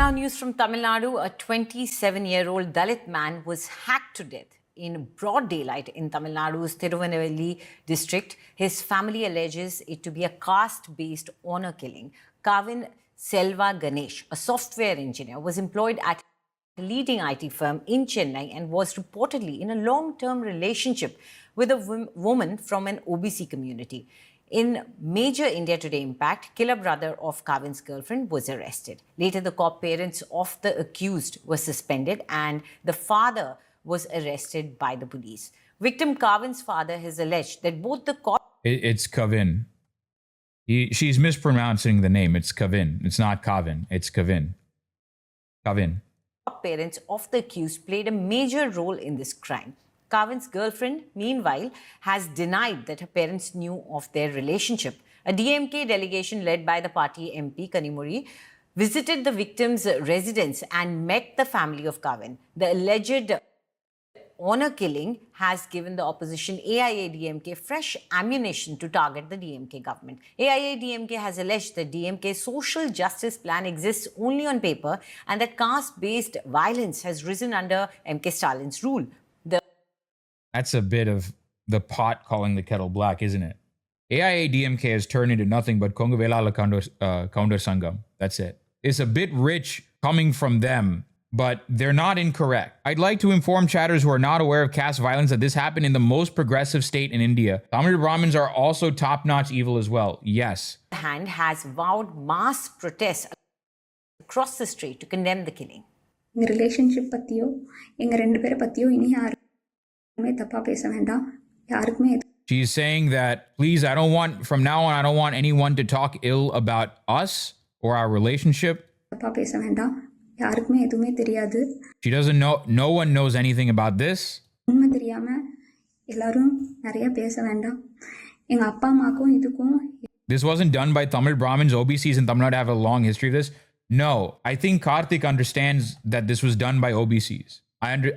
now news from Tamil Nadu. A 27-year-old Dalit man was hacked to death in broad daylight in Tamil Nadu's Tirunelveli district. His family alleges it to be a caste-based honor killing. Kavin Selva Ganesh, a software engineer, was employed at a leading IT firm in Chennai and was reportedly in a long-term relationship with a woman from an OBC community. In major India Today impact, killer brother of Kavin's girlfriend was arrested. Later, the co-parents of the accused were suspended and the father was arrested by the police. Victim Kavin's father has alleged that both the It's Kavin. She's mispronouncing the name. It's Kavin. It's not Kavin. It's Kavin. Kavin. Parents of the accused played a major role in this crime. Kavin's girlfriend, meanwhile, has denied that her parents knew of their relationship. A DMK delegation led by the party MP Kanimuri visited the victim's residence and met the family of Kavin. The alleged honor killing has given the opposition AIA-DMK fresh ammunition to target the DMK government. AIA-DMK has alleged that DMK's social justice plan exists only on paper and that caste-based violence has risen under MK Stalin's rule. That's a bit of the pot calling the kettle black, isn't it? AIA-DMK has turned into nothing but Kongu Velala Counter Sangam. That's it. It's a bit rich coming from them, but they're not incorrect. I'd like to inform chatters who are not aware of caste violence that this happened in the most progressive state in India. Tamil Brahmins are also top-notch evil as well. Yes. Hand has vowed mass protests across the state to condemn the killing. In relationship pathiyo, enga rendu pera pathiyo ini yarume thappa pesa vendam. Yarukume She's saying that, please, from now on, I don't want anyone to talk ill about us or our relationship. thappa pesa vendam. யாருக்குமே எதுவுமே தெரியாது. She doesn't know, no one knows anything about this. உண்மை தெரியாம எல்லாரும் நிறைய பேச வேண்டாம். எங்க அப்பா அம்மாக்கும் இதுக்கும் This wasn't done by Tamil Brahmins. OBCs in Tamil Nadu have a long history of this. No, I think Karthik understands that this was done by OBCs.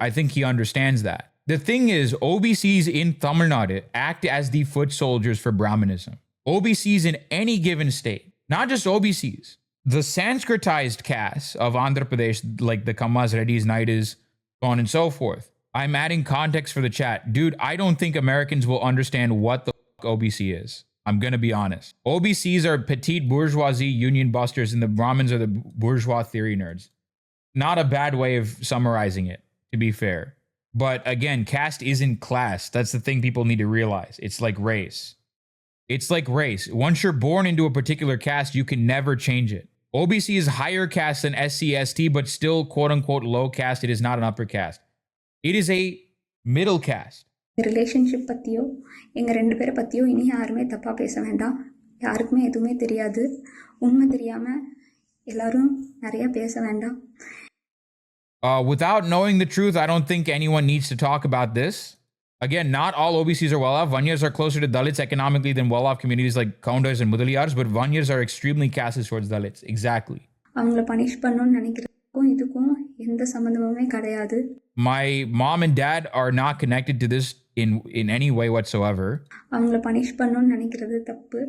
I think he understands that. The thing is, OBCs in Tamil Nadu act as the foot soldiers for Brahmanism. OBCs in any given state, not just OBCs. The Sanskritized castes of Andhra Pradesh, like the Kammas, Reddys, Naidas, so on and so forth. I'm adding context for the chat. Dude, I don't think Americans will understand what the OBC is. I'm going to be honest. OBCs are petite bourgeoisie union busters and the Brahmins are the bourgeois theory nerds. Not a bad way of summarizing it, to be fair. But again, caste isn't class. That's the thing people need to realize. It's like race. It's like race. Once you're born into a particular caste, you can never change it. OBC is higher caste than SC/ST, but still quote-unquote low caste. It is not an upper caste. It is a middle caste. relationship பத்தியோ எங்க ரெண்டு பேரை பத்தியோ இனி யாருமே தப்பா பேச வேண்டாம். யாருக்குமே எதுவுமே தெரியாது. உண்மை தெரியாம எல்லாரும் நிறைய பேச வேண்டாம். Without knowing the truth, I don't think anyone needs to talk about this. Again, not all OBCs are well-off. Vanyas are closer to Dalits economically than well-off communities like Kaundars and Mudaliyars, but Vanyas are extremely casteist towards Dalits. Exactly. அவங்கள punish பண்ணணும்னு நினைக்கிறதுக்கும் இதுக்கும் எந்த சம்பந்தமுமே கிடையாது. My mom and dad are not connected to this in any way whatsoever. அவங்கள punish பண்ணணும்னு நினைக்கிறது தப்பு.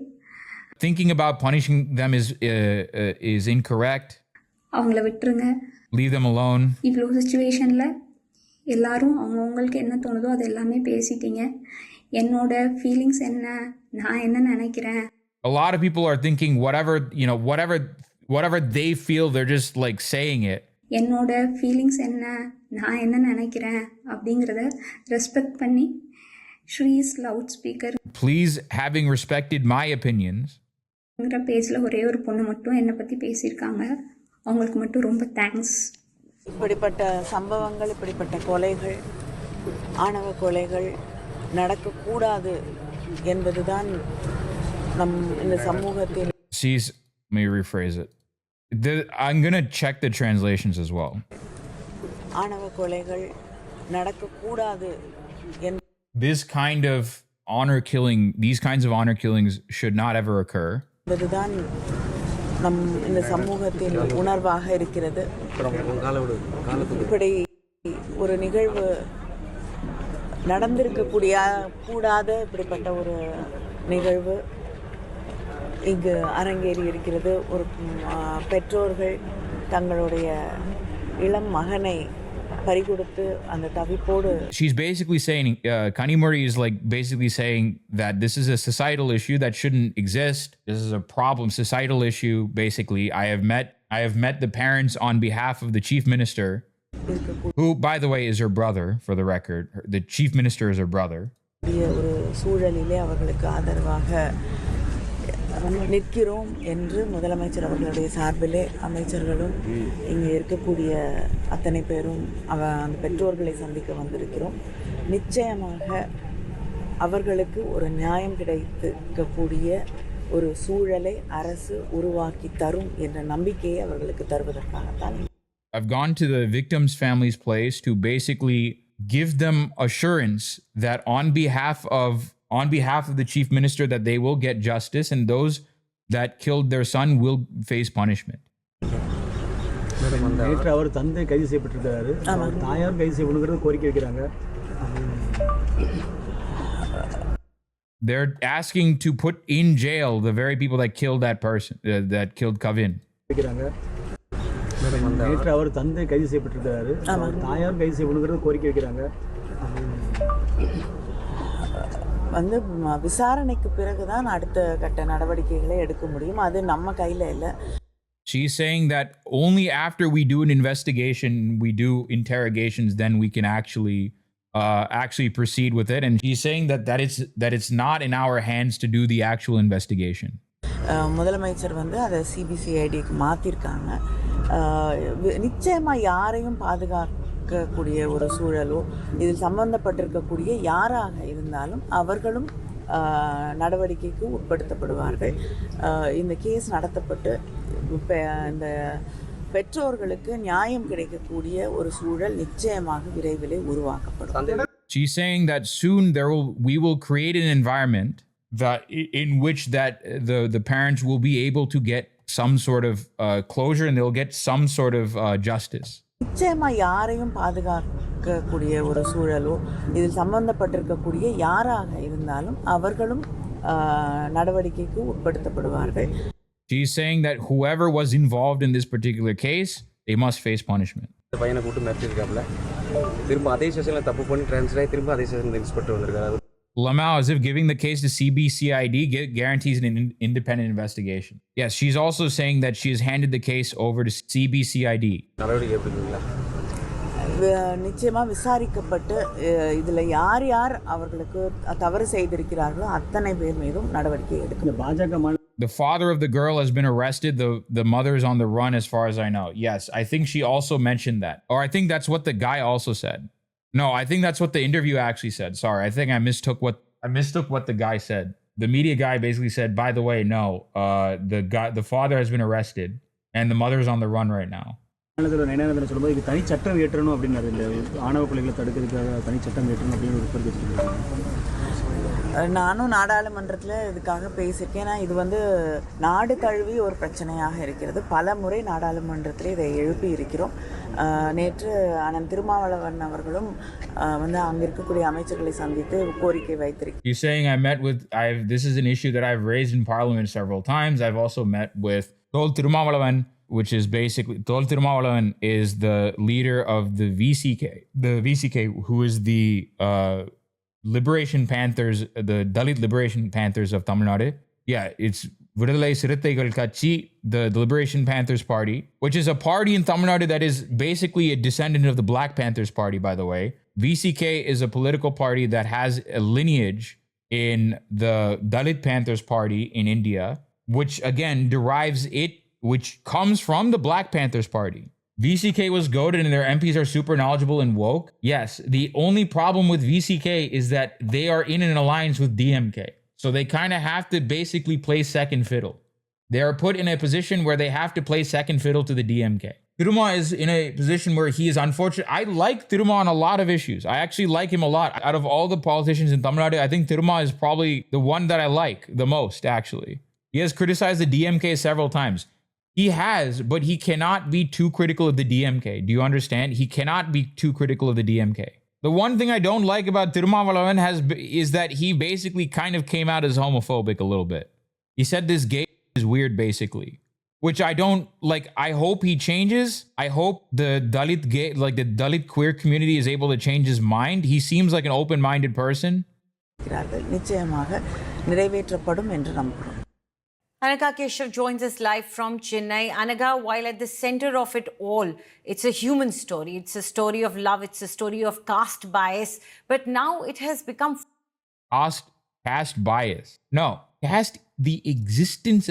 Thinking about punishing them is incorrect. அவங்கள விட்டுருங்க. Leave them alone. இவ்வளோ சிச்சுவேஷன்ல எல்லாரும் அவங்கவுங்களுக்கு என்ன தோணுதோ அது எல்லாமே பேசிட்டீங்க. என்னோட ஃபீலிங்ஸ் என்ன, நான் என்ன நினைக்கிறேன். A lot of people are thinking whatever they feel, they're just like saying it. என்னோட ஃபீலிங்ஸ் என்ன, நான் என்ன நினைக்கிறேன் அப்படிங்கிறத ரெஸ்பெக்ட் பண்ணி ஸ்ரீஸ் loud speaker Please, having respected my opinions. பேஜில் ஒரே ஒரு பொண்ணு மட்டும் என்னை பற்றி பேசியிருக்காங்க. அவங்களுக்கு மட்டும் ரொம்ப தேங்க்ஸ். இப்படிப்பட்ட சம்பவங்கள், இப்படிப்பட்ட கொலைகள், ஆணவ கொலைகள் நடக்கக்கூடாது என்பதுதான் நம் இந்த சமூகத்தில். Let me rephrase it. I'm going to check the translations as well. ஆணவ கொலைகள் நடக்கக்கூடாது. This kind of honor killing, these kinds of honor killings should not ever occur. என்பதுதான் நம் இந்த சமூகத்தில் உணர்வாக இருக்கிறது. இப்படி ஒரு நிகழ்வு நடந்திருக்க கூடாத இப்படிப்பட்ட ஒரு நிகழ்வு இங்கு அரங்கேறி இருக்கிறது. ஒரு பெற்றோர்கள் தங்களுடைய இளம் மகனை பறிகொடுத்து அந்த தவிப்போடு She's basically saying, Kanimuri is like basically saying that this is a societal issue that shouldn't exist. This is a problem, societal issue. Basically, I have met the parents on behalf of the chief minister, who, by the way, is her brother. For the record, the chief minister is her brother. ஒரு சூழலிலே அவர்களுக்கு ஆதரவாக நிற்கிறோம் என்று முதலமைச்சர் அவர்களுடைய சார்பிலே அமைச்சர்களும் இங்கே இருக்கக்கூடிய அத்தனை பேரும் அந்த பெற்றோர்களை சந்திக்க வந்திருக்கிறோம். நிச்சயமாக அவர்களுக்கு ஒரு நியாயம் கிடைக்கக்கூடிய ஒரு சூழலை அரசு உருவாக்கி தரும் என்ற நம்பிக்கையை அவர்களுக்கு தருவதற்காகத்தான். I've gone to the victims' family's place to basically give them assurance that on behalf of the chief minister that they will get justice and those that killed their son will face punishment. நேற்று அவர் தந்தை கைது செய்யப்பட்டிருக்காரு. தாயார் கைது செய்யணுங்கிறது கோரிக்கை வைக்கிறாங்க. They're asking to put in jail the very people that killed that person, that killed Kavin. நேற்று அவர் தந்தை கைது செய்யப்பட்டிருக்காரு. தாயார் கைது செய்யணுங்கிறது கோரிக்கை வைக்கிறாங்க. வந்து விசாரணைக்கு பிறகுதான் அடுத்த கட்ட நடவடிக்கைகளை எடுக்க முடியும். அது நம்ம கையில் இல்லை. She's saying that only after we do an investigation, we do interrogations, then we can actually proceed with it. And she's saying that it's not in our hands to do the actual investigation. முதலமைச்சர் வந்து அதை சிபிசிஐடிக்கு மாற்றிருக்காங்க. நிச்சயமாக யாரையும் பாதுகாக்கக்கூடிய ஒரு சூழலோ இதில் சம்பந்தப்பட்டிருக்கக்கூடிய யாராக இருந்தாலும் அவர்களும் நடவடிக்கைக்கு உட்படுத்தப்படுவார்கள். இந்த கேஸ் நடத்தப்பட்டு இந்த பெற்றோர்களுக்கு நியாயம் கிடைக்கக்கூடிய ஒரு சூழல் நிச்சயமாக விரைவிலே உருவாக்கப்படும். She's saying that soon we will create an environment that in which that the parents will be able to get some sort of closure and they'll get some sort of justice. நிச்சயமா யாரையும் பாதுகாக்கக்கூடிய ஒரு சூழலோ இதில் சம்பந்தப்பட்டிருக்கக்கூடிய யாராக இருந்தாலும் அவர்களும் நடவடிக்கைக்கு உட்படுத்தப்படுவார்கள். She's saying that whoever was involved in this particular case, they must face punishment. பையனை கூட்டு மிரட்டிருக்காப்ல. திரும்ப அதே செஷன்ல தப்பு பண்ணி ட்ரான்ஸ்ஃபர் ஆகி திரும்ப அதே செஷன்ல இன்ஸ்பெக்டர் வந்திருக்காரு. Lamau, as if giving the case to CBCID guarantees an independent investigation. Yes, she's also saying that she has handed the case over to CBCID. நடவடிக்கை எடுத்துக்கீங்களா? நிச்சயமா விசாரிக்கப்பட்டு இதில் யார் யார் அவர்களுக்கு தவறு செய்திருக்கிறார்களோ அத்தனை பேர் மீதும் நடவடிக்கை எடுக்கும். பாஜக The father of the girl has been arrested. The mother is on the run as far as I know. Yes, I think she also mentioned that. Or I think that's what the guy also said. No, I think that's what the interview actually said. Sorry, I think I mistook what the guy said. The media guy basically said, by the way, no, the father has been arrested and the mother is on the run right now. சொல்லும்போது இது தனி சட்டம் ஏற்றணும் அப்படின்னாரு. இல்லை ஆணவ கொலைகளை தடுக்கிறதுக்காக தனி சட்டம் ஏற்றணும் அப்படின்னு ஒரு கருத்து வச்சுருக்காங்க. நானும் நாடாளுமன்றத்தில் இதுக்காக பேசியிருக்கேன். ஏன்னா இது வந்து நாடு தழுவி ஒரு பிரச்சனையாக இருக்கிறது. பல முறை நாடாளுமன்றத்தில் இதை எழுப்பி இருக்கிறோம். நேற்று அண்ணன் திருமாவளவன் அவர்களும் வந்து அங்கே இருக்கக்கூடிய அமைச்சர்களை சந்தித்து கோரிக்கை வைத்திருக்கிறார். You're saying this is an issue that I've raised in Parliament several times. I've also met with Tol Tirumavalavan, which is basically Tol Tirumavalavan is the leader of the VCK, who is the Liberation Panthers, the Dalit Liberation Panthers of Tamil Nadu. Yeah, it's Vidalai Sirathaigal Katchi, the Liberation Panthers Party, which is a party in Tamil Nadu that is basically a descendant of the Black Panthers Party, by the way. VCK is a political party that has a lineage in the Dalit Panthers Party in India, which again which comes from the Black Panthers Party. VCK was goated and their MPs are super knowledgeable and woke. Yes, the only problem with VCK is that they are in an alliance with DMK. So they kind of have to basically play second fiddle. They are put in a position where they have to play second fiddle to the DMK. Tiruma is in a position where he is unfortunate. I like Tiruma on a lot of issues. I actually like him a lot. Out of all the politicians in Tamil Nadu, I think Tiruma is probably the one that I like the most, actually. He has criticized the DMK several times. He has, but he cannot be too critical of the DMK. Do you understand? He cannot be too critical of the DMK. The one thing I don't like about Tirumavalavan is that he basically kind of came out as homophobic a little bit. He said this gay is weird, basically. which I don't like. I hope he changes. I hope the Dalit gay, like the Dalit queer community is able to change his mind. He seems like an open-minded person. நிச்சயமாக நிறைவேற்றப்படும் என்று நம்புகிறோம். Anaga Keshav joins us live from Chennai. Anaga, while at the center of it all, it's a human story. It's a story of love. It's a story of caste bias. But now it has become Caste bias. No, caste, the existence,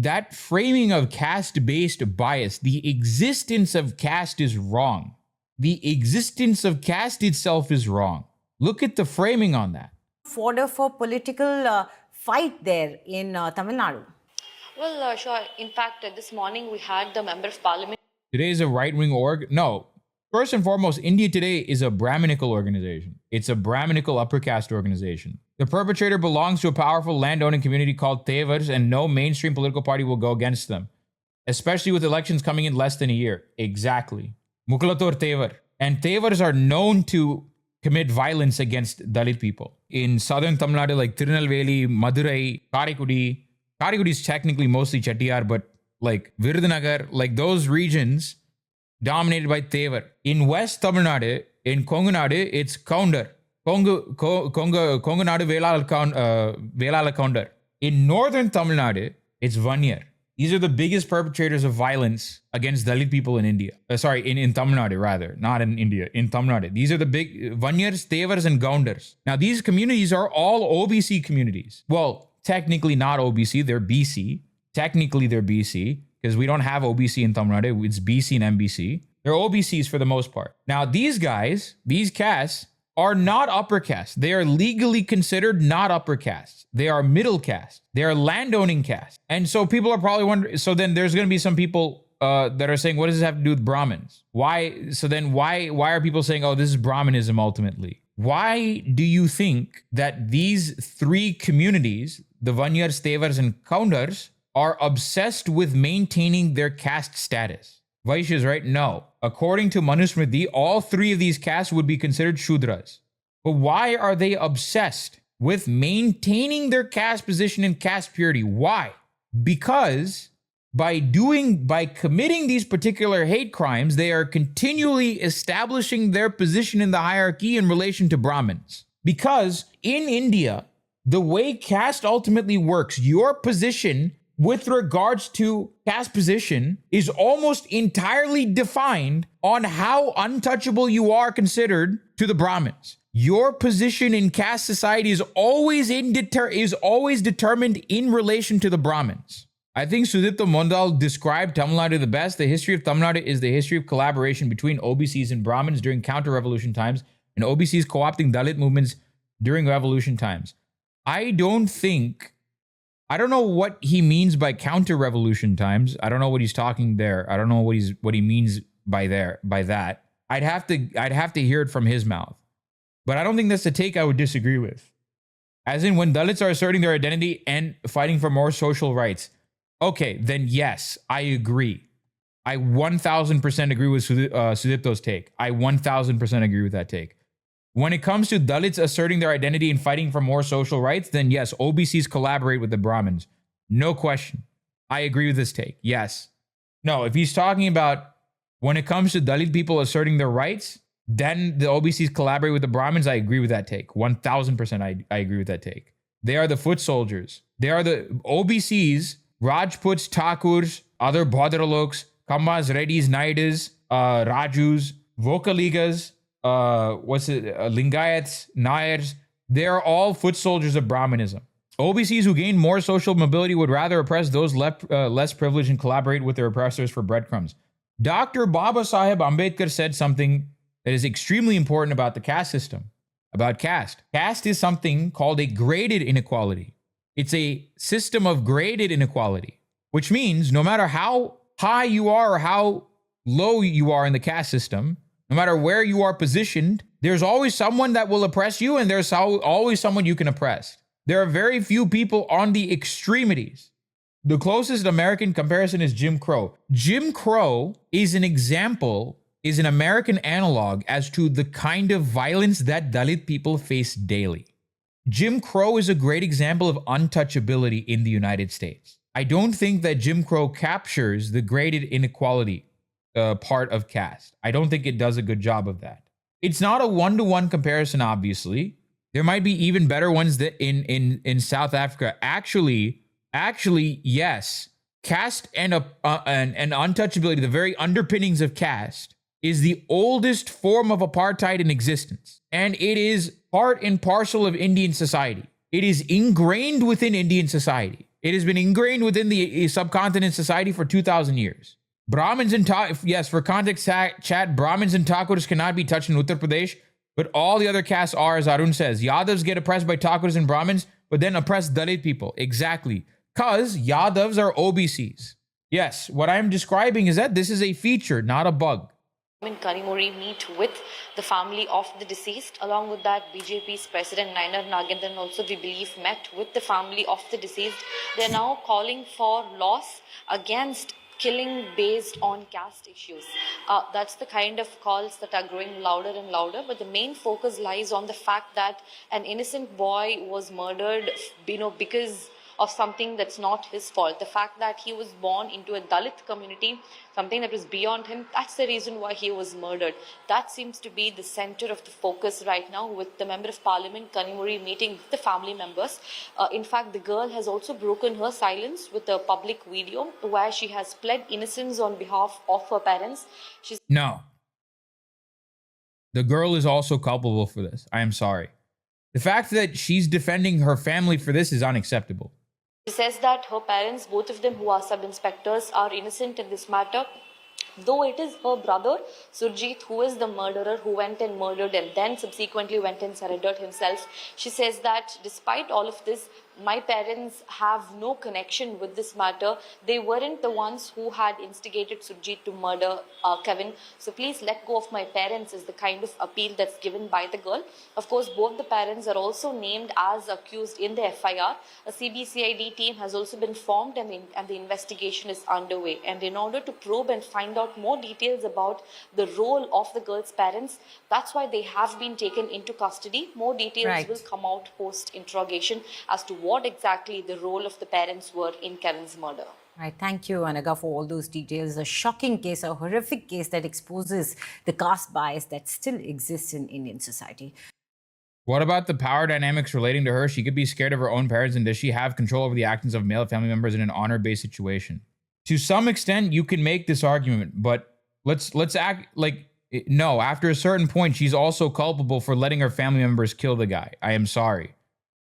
that framing of caste-based bias, the existence of caste is wrong. The existence of caste itself is wrong. Look at the framing on that. fodder for political fight there in Tamil Nadu. Well, sure. In fact, this morning we had the Member of Parliament. Today is a right-wing org. No. First and foremost, India Today is a Brahminical organization. It's a Brahminical upper caste organization. The perpetrator belongs to a powerful landowning community called Tevars, and no mainstream political party will go against them, especially with elections coming in less than a year. Exactly. Mukulatur Tevar. And Tevars are known to commit violence against Dalit people. In southern Tamil Nadu, like Tirunelveli, Madurai, Karikudi is technically mostly Chettiar, but like Virudhunagar, like those regions dominated by Tevar. In West Tamil Nadu, in Kongu Nadu, it's Kaundar. Kongu Nadu Velala Kaundar. In northern Tamil Nadu, it's Vanyar. These are the biggest perpetrators of violence against Dalit people in India. In Tamil Nadu, rather. Not in India, in Tamil Nadu. These are the big Vanyars, Tevars, and Gaundars. Now, these communities are all OBC communities. Well, technically not OBC, they're BC. Technically, they're BC, because we don't have OBC in Tamil Nadu. It's BC and MBC. They're OBCs for the most part. Now, these guys, these castes, are not upper caste. They are legally considered not upper castes. They are middle caste. They are landowning caste. And so people are probably wondering, so then there's going to be some people that are saying, what does this have to do with Brahmins? Why? So then why are people saying, oh, this is Brahmanism ultimately? Why do you think that these three communities, the Vanyars, Tevars, and Kaundars, are obsessed with maintaining their caste status? Vaishya is right? No. According to Manusmriti, all three of these castes would be considered Shudras. But why are they obsessed with maintaining their caste position and caste purity? Why? Because by committing these particular hate crimes, they are continually establishing their position in the hierarchy in relation to Brahmins. Because in India, the way caste ultimately works, your position with regards to caste position is almost entirely defined on how untouchable you are considered to the Brahmins. Your position in caste society is always determined in relation to the Brahmins. I think Sudipta Mondal described Tamil Nadu the best. The history of Tamil Nadu is the history of collaboration between OBCs and Brahmins during counter-revolution times, and OBCs co-opting Dalit movements during revolution times. I don't know what he means by counter-revolution times. I don't know what he's talking there. I don't know what he means by that. I'd have to hear it from his mouth. But I don't think that's the take I would disagree with. As in, when Dalits are asserting their identity and fighting for more social rights. Okay, then yes, I agree. I 1000% agree with Sudipto's take. I 1000% agree with that take. When it comes to Dalits asserting their identity and fighting for more social rights, then yes, OBCs collaborate with the Brahmins. No question. I agree with this take. Yes. No, if he's talking about when it comes to Dalit people asserting their rights, then the OBCs collaborate with the Brahmins. I agree with that take. 1000% I agree with that take. They are the foot soldiers. They are the OBCs, Rajputs, Thakurs, other Bhadraloks, Kammas, Reddys, Naidas, Rajus, Vokaligas, Lingayats, Nayars, they are all foot soldiers of Brahmanism. OBCs who gain more social mobility would rather oppress those less privileged and collaborate with their oppressors for breadcrumbs. Dr. Baba Sahib Ambedkar said something that is extremely important about the caste system, about caste. Caste is something called a graded inequality. It's a system of graded inequality, which means no matter how high you are or how low you are in the caste system, no matter where you are positioned, there's always someone that will oppress you, and there's always someone you can oppress. There are very few people on the extremities. The closest American comparison is Jim Crow. Jim Crow is an example, is an American analog as to the kind of violence that Dalit people face daily. Jim Crow is a great example of untouchability in the United States. I don't think that Jim Crow captures the graded inequality part of caste. I don't think it does a good job of that. It's not a one-to-one comparison, obviously. There might be even better ones that in South Africa. Actually, yes. Caste and untouchability, the very underpinnings of caste, is the oldest form of apartheid in existence. And it is part and parcel of Indian society. It is ingrained within Indian society. It has been ingrained within the subcontinent society for 2,000 years. Brahmins and yes, for context chat, Brahmins and Thakurs cannot be touched in Uttar Pradesh, but all the other castes are, as Arun says. Yadavs get oppressed by Thakurs and Brahmins, but then oppress Dalit people. Exactly. Because Yadavs are OBCs. Yes, what I'm describing is that this is a feature, not a bug. Kanimuri meet with the family of the deceased. Along with that, BJP's President Nainar Nagendran also, we believe, met with the family of the deceased. They're now calling for laws against killing based on caste issues. That's the kind of calls that are growing louder and louder, but the main focus lies on the fact that an innocent boy was murdered, because of something that's not his fault. The fact that he was born into a Dalit community, something that was beyond him, that's the reason why he was murdered. That seems to be the center of the focus right now, with the Member of Parliament, Kanimuri, meeting with the family members. In fact, the girl has also broken her silence with a public video where she has pled innocence on behalf of her parents. No. The girl is also culpable for this. I am sorry. The fact that she's defending her family for this is unacceptable. She says that her parents, both of them who are sub-inspectors, are innocent in this matter. Though it is her brother, Surjit, who is the murderer, who went and murdered and then subsequently went and surrendered himself. She says that despite all of this, my parents have no connection with this matter. They weren't the ones who had instigated Surjit to murder Kavin. So please let go of my parents is the kind of appeal that's given by the girl. Of course, both the parents are also named as accused in the FIR. A CBCID team has also been formed and the investigation is underway. And in order to probe and find out more details about the role of the girl's parents, that's why they have been taken into custody. More details will come out post-interrogation as to what exactly the role of the parents were in Kavin's murder. Right, thank you, Anaga, for all those details. A shocking case, a horrific case that exposes the caste bias that still exists in Indian society. What about the power dynamics relating to her? She could be scared of her own parents, and does she have control over the actions of male family members in an honor-based situation? To some extent, you can make this argument, but let's act like no. After a certain point, she's also culpable for letting her family members kill the guy. I am sorry.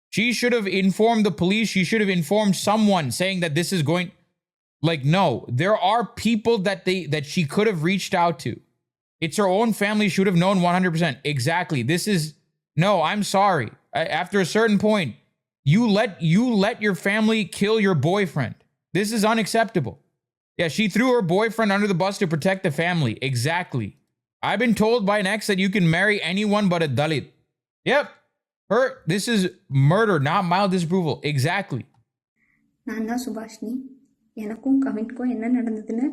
She should have informed the police. She should have informed someone saying that this is going. Like, no, there are people that she could have reached out to. It's her own family. Should have known 100%. Exactly. This is no. I'm sorry. After a certain point, you let your family kill your boyfriend. This is unacceptable. Yeah, she threw her boyfriend under the bus to protect the family. Exactly. I've been told by an ex that you can marry anyone but a Dalit. Yep. This is murder, not mild disapproval. Exactly. நான் தான் சுபாஷினி. எனக்கும் கவினுக்கும் என்ன நடந்ததுன்னு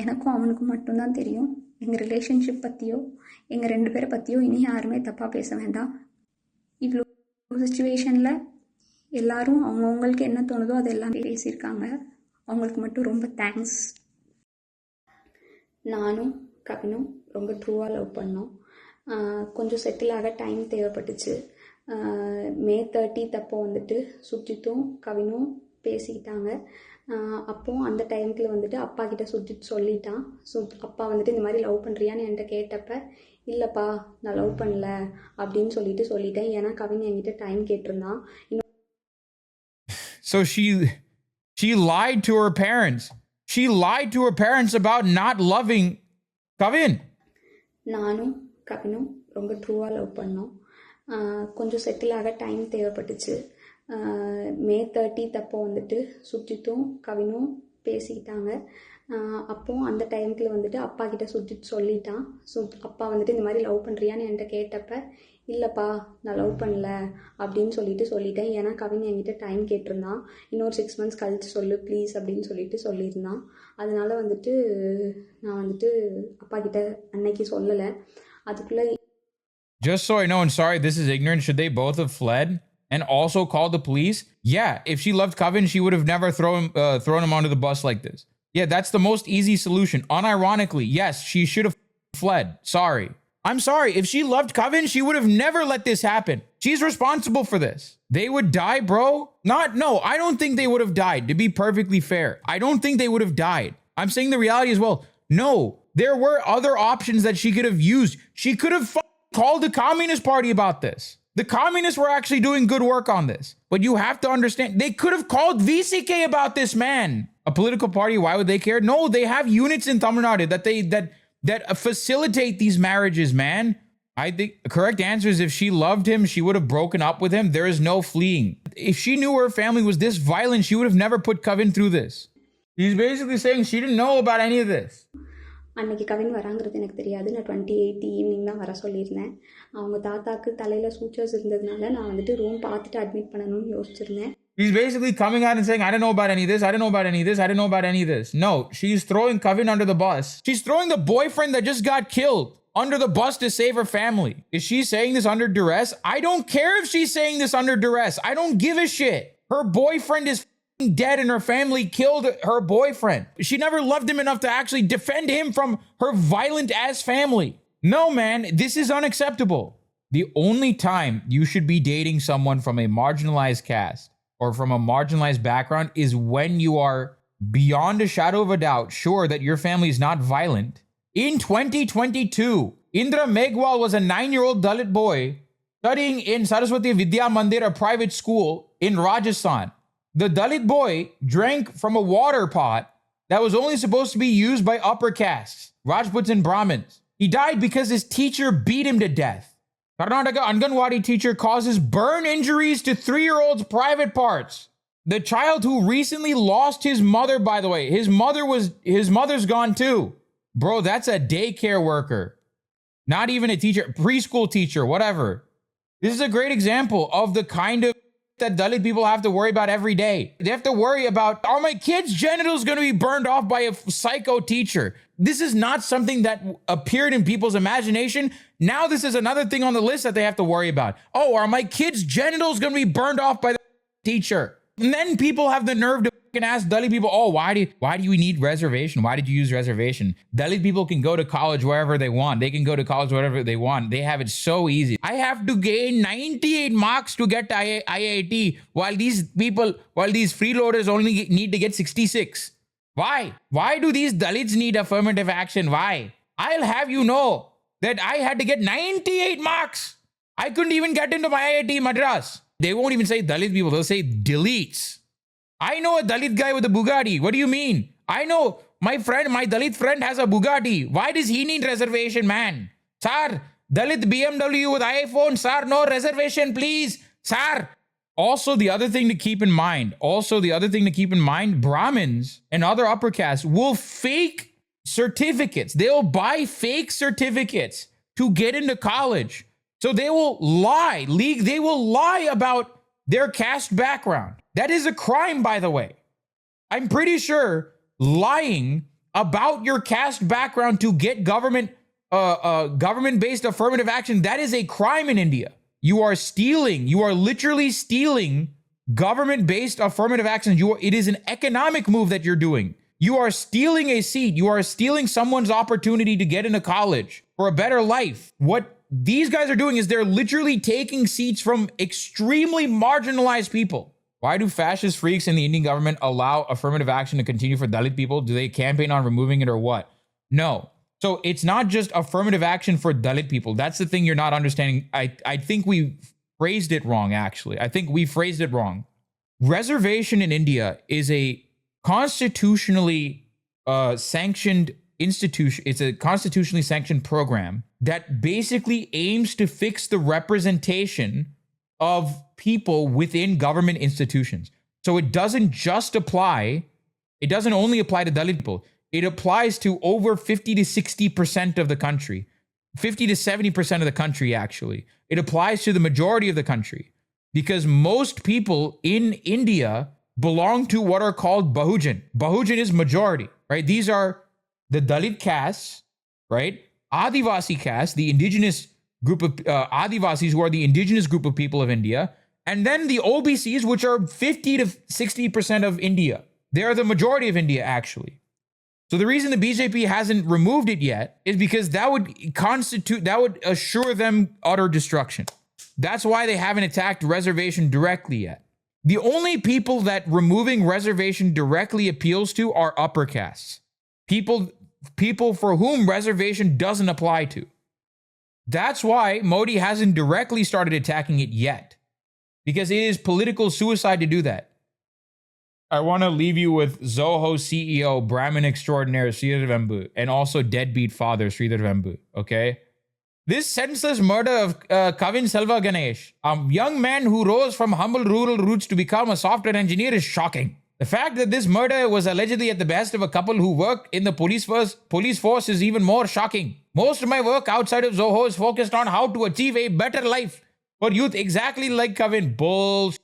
எனக்கும் அவனுக்கும் மட்டும்தான் தெரியும். எங்கள் ரிலேஷன்ஷிப் பற்றியோ எங்கள் ரெண்டு பேரை பற்றியோ இனி யாருமே தப்பாக பேச வேண்டாம். இவ்வளோ சுச்சுவேஷனில் எல்லாரும் அவங்கவுங்களுக்கு என்ன தோணுதோ அதெல்லாம் பேசியிருக்காங்க. அவங்களுக்கு மட்டும் ரொம்ப தேங்க்ஸ். நானும் கவினும் ரொம்ப ட்ரூவாக லவ் பண்ணோம். கொஞ்சம் செட்டில் ஆக டைம் தேவைப்பட்டுச்சு. மே 30 அப்போ வந்துட்டு சுஜித்தும் கவினும் பேசிக்கிட்டாங்க. அப்போ அந்த டைமுக்குள்ள வந்துட்டு அப்பா கிட்ட சுஜித் சொல்லிட்டான். அப்பா வந்துட்டு இந்த மாதிரி லவ் பண்ணுறியான்னு என்கிட்ட கேட்டப்ப இல்லைப்பா நான் லவ் பண்ணல அப்படின்னு சொல்லிட்டேன். ஏன்னா கவின் என்கிட்ட time கேட்டிருந்தான். So she lied to her parents. She lied to her parents about not loving Kavin. நானும் கவினும் ரொம்ப ட்ரூவாக லவ் பண்ணோம். கொஞ்சம் செட்டில் ஆக டைம் தேவைப்பட்டுச்சு. மே 30 அப்போ வந்துட்டு சுஜித்தும் கவினும் பேசிக்கிட்டாங்க. அப்போ அந்த டைமுக்குள்ள வந்துட்டு அப்பா கிட்ட சுஜித் சொல்லிட்டான். அப்பா வந்துட்டு இந்த மாதிரி லவ் பண்ணுறியான்னு என்கிட்ட கேட்டப்ப இல்லைப்பா நான் லவ் பண்ணல அப்படின்னு சொல்லிட்டேன். ஏன்னா கவின் என்கிட்ட டைம் கேட்டிருந்தான். இன்னொரு 6 months கழிச்சு சொல்லு ப்ளீஸ் அப்படின்னு சொல்லியிருந்தான். அதனால வந்துட்டு நான் வந்துட்டு அப்பா கிட்ட அன்னைக்கு சொல்லலை. அதுக்குள்ளே Just so I know, and sorry, this is ignorant. Should they both have fled? and also called the police, yeah, if she loved Kavin, she would have never thrown him onto the bus like this. Yeah, that's the most easy solution. Unironically, yes, she should have fled. Sorry. I'm sorry. If she loved Kavin, she would have never let this happen. She's responsible for this. They would die, bro. No, I don't think they would have died, to be perfectly fair. I don't think they would have died. I'm saying the reality as well. No, there were other options that she could have used. She could have called the Communist Party about this. The communists were actually doing good work on this. But you have to understand, they could have called VCK about this, man. A political party, why would they care? No, they have units in Tamil Nadu that facilitate these marriages, man. I think the correct answer is if she loved him, she would have broken up with him. There is no fleeing. If she knew her family was this violent, she would have never put Kavin through this. He's basically saying she didn't know about any of this. அன்றைக்கி கவின் வராங்கிறது எனக்கு தெரியாது. நான் 28 evening தான் வர சொல்லியிருந்தேன். அவங்க தாத்தாக்கு தலையில் சூச்சர்ஸ் இருந்ததுனால நான் வந்துட்டு ரூம் பார்த்துட்டு அட்மிட் பண்ணணும்னு யோசிச்சிருந்தேன். He's basically coming out and saying, I don't know about any of this, I don't know about any of this, I don't know about any of this. No, she's throwing Kavin under the bus. She's throwing the boyfriend that just got killed under the bus to save her family. Is she saying this under duress? I don't care if she's saying this under duress. I don't give a shit. Her boyfriend is dead and her family killed her boyfriend. She never loved him enough to actually defend him from her violent ass family. No, man, this is unacceptable. The only time you should be dating someone from a marginalized caste or from a marginalized background is when you are beyond a shadow of a doubt sure that your family is not violent. In 2022, Indra Megwal was a 9-year-old Dalit boy studying in Saraswati Vidya Mandir, a private school in Rajasthan. The Dalit boy drank from a water pot that was only supposed to be used by upper castes, Rajputs and Brahmins. He died because his teacher beat him to death. Karnataka Anganwadi teacher causes burn injuries to 3-year-old's private parts. The child who recently lost his mother, by the way, his mother's gone too. Bro, that's a daycare worker. Not even a teacher, preschool teacher, whatever. This is a great example of the kind of that Dalit people have to worry about every day. They have to worry about, are my kids' genitals going to be burned off by a psycho teacher? This is not something that appeared in people's imagination. Now this is another thing on the list that they have to worry about. Oh, are my kids' genitals going to be burned off by the teacher? And then people have the nerve to ask Dalit people, oh, why do we need reservation? Why did you use reservation? Dalit people can go to college wherever they want. They can go to college wherever they want. They have it so easy. I have to gain 98 marks to get to IIT while these freeloaders only need to get 66. Why? Why do these Dalits need affirmative action? Why? I'll have you know that I had to get 98 marks. I couldn't even get into my IIT Madras. They won't even say Dalit people. They'll say deletes. I know a Dalit guy with a Bugatti. What do you mean? I know my Dalit friend has a Bugatti. Why does he need reservation, man? Sir, Dalit BMW with iPhone. Sir, no reservation, please. Sir. Also, the other thing to keep in mind, Brahmins and other upper castes will fake certificates. They'll buy fake certificates to get into college. So they will lie. They will lie about their caste background. That is a crime, by the way. I'm pretty sure lying about your caste background to get government-based affirmative action, that is a crime in India. You are literally stealing government-based affirmative action. It is an economic move that you're doing. You are stealing a seat. You are stealing someone's opportunity to get into college for a better life. What these guys are doing is they're literally taking seats from extremely marginalized people. Why do fascist freaks in the Indian government allow affirmative action to continue for Dalit people? Do they campaign on removing it or what? No. So it's not just affirmative action for Dalit people. That's the thing you're not understanding. I think we phrased it wrong, actually. I think we phrased it wrong. Reservation in India is a constitutionally sanctioned institution. It's a constitutionally sanctioned program that basically aims to fix the representation of people within government institutions. So it doesn't only apply to Dalit people. It applies to over 50 to 60% of the country, 50 to 70% of the country, actually. It applies to the majority of the country because most people in India belong to what are called Bahujan. Bahujan is majority, right? These are the Dalit castes, right? Adivasi caste, the indigenous group of Adivasis, who are the indigenous group of people of India, And then the OBCs, which are 50 to 60% of India. They are the majority of India, actually. So the reason the BJP hasn't removed it yet is because that would assure them utter destruction. That's why they haven't attacked reservation directly yet. The only people that removing reservation directly appeals to are upper castes. People for whom reservation doesn't apply to. That's why Modi hasn't directly started attacking it yet. Because it is political suicide to do that. I want to leave you with Zoho CEO, Brahmin extraordinaire Sridhar Vembu, and also deadbeat father Sridhar Vembu, okay? This senseless murder of Kavin Selva Ganesh, a young man who rose from humble rural roots to become a software engineer, is shocking. The fact that this murder was allegedly at the behest of a couple who work in the police force is even more shocking. Most of my work outside of Zoho is focused on how to achieve a better life for youth, exactly like Kavin. Bullshit.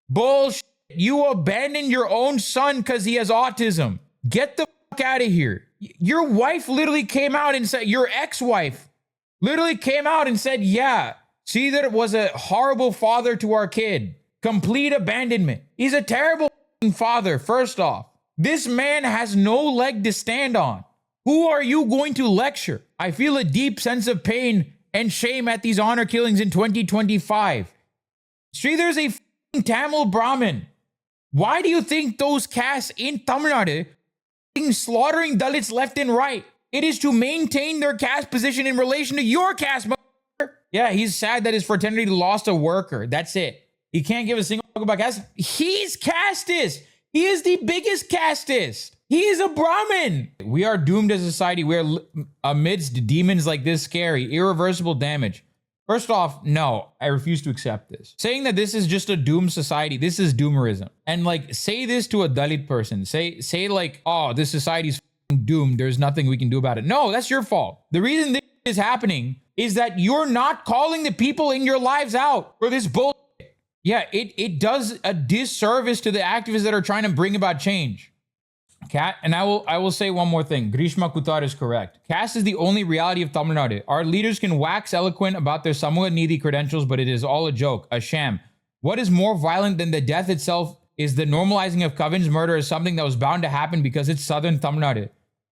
Bullshit. You abandoned your own son because he has autism. Get the fuck out of here. Your wife literally came out and said, your ex-wife literally came out and said, yeah, Sridhar was a horrible father to our kid. Complete abandonment. He's a terrible father, first off. This man has no leg to stand on. Who are you going to lecture? I feel a deep sense of pain and shame at these honor killings in 2025. Sridhar's a Tamil Brahmin. Why do you think those castes in Tamil Nadu are slaughtering Dalits left and right? It is to maintain their caste position in relation to your caste. Yeah, he's sad that his fraternity lost a worker. That's it. He can't give a single fuck about caste. He's casteist. He is the biggest casteist. He is a Brahmin. We are doomed as a society. We're amidst demons like this scary, irreversible damage. First off, no, I refuse to accept this. Saying that this is just a doomed society, this is doomerism. And like, say this to a Dalit person. Say like, oh, this society's doomed. There's nothing we can do about it. No, that's your fault. The reason this is happening is that you're not calling the people in your lives out for this bullshit. Yeah, it does a disservice to the activists that are trying to bring about change. Cat, and I will say one more thing. Grishma Kutar is correct. Caste is the only reality of Tamil Nadu. Our leaders can wax eloquent about their Samuha Needhi credentials, but it is all a joke, a sham. What is more violent than the death itself is the normalizing of Kavin's murder as something that was bound to happen because it's southern Tamil Nadu.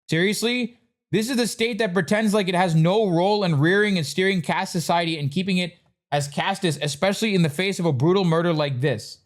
Seriously? This is the state that pretends like it has no role in rearing and steering caste society and keeping it as casteist, especially in the face of a brutal murder like this.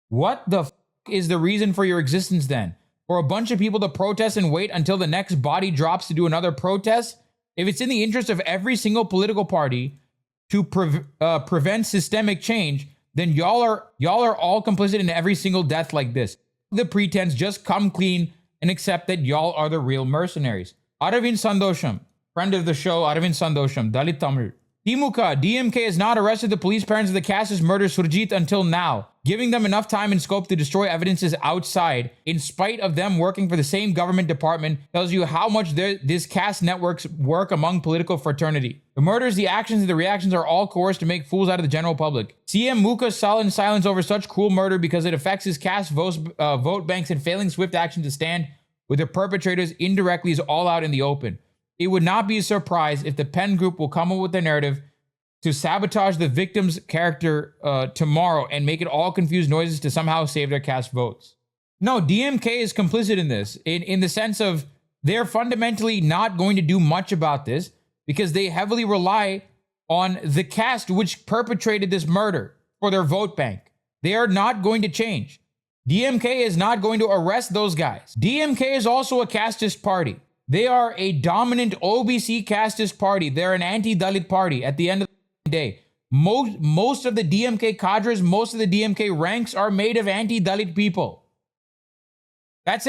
What the f is the reason for your existence then? For a bunch of people to protest and wait until the next body drops to do another protest? If it's in the interest of every single political party to prevent systemic change, then y'all are all complicit in every single death like this. The pretense, just come clean and accept that y'all are the real mercenaries. Aravind Sandosham, friend of the show, Aravind Sandosham, Dalit Tamil. Timuka, DMK has not arrested the police parents of the casteist murder Surjit until now, giving them enough time and scope to destroy evidences outside, in spite of them working for the same government department, tells you how much this caste networks work among political fraternity. The murders, the actions, and the reactions are all coerced to make fools out of the general public. CM Muka's sullen silence over such cruel murder because it affects his caste vote banks and failing swift action to stand with the perpetrators indirectly is all out in the open. It would not be a surprise if the Penn Group will come up with a narrative to sabotage the victim's character tomorrow and make it all confused noises to somehow save their caste votes. No, DMK is complicit in this, in the sense of they're fundamentally not going to do much about this because they heavily rely on the caste which perpetrated this murder for their vote bank. They are not going to change. DMK is not going to arrest those guys. DMK is also a casteist party. They are a dominant OBC casteist party. They're an anti-Dalit party at the end of the day. Most of the DMK cadres, most of the DMK ranks are made of anti-Dalit people.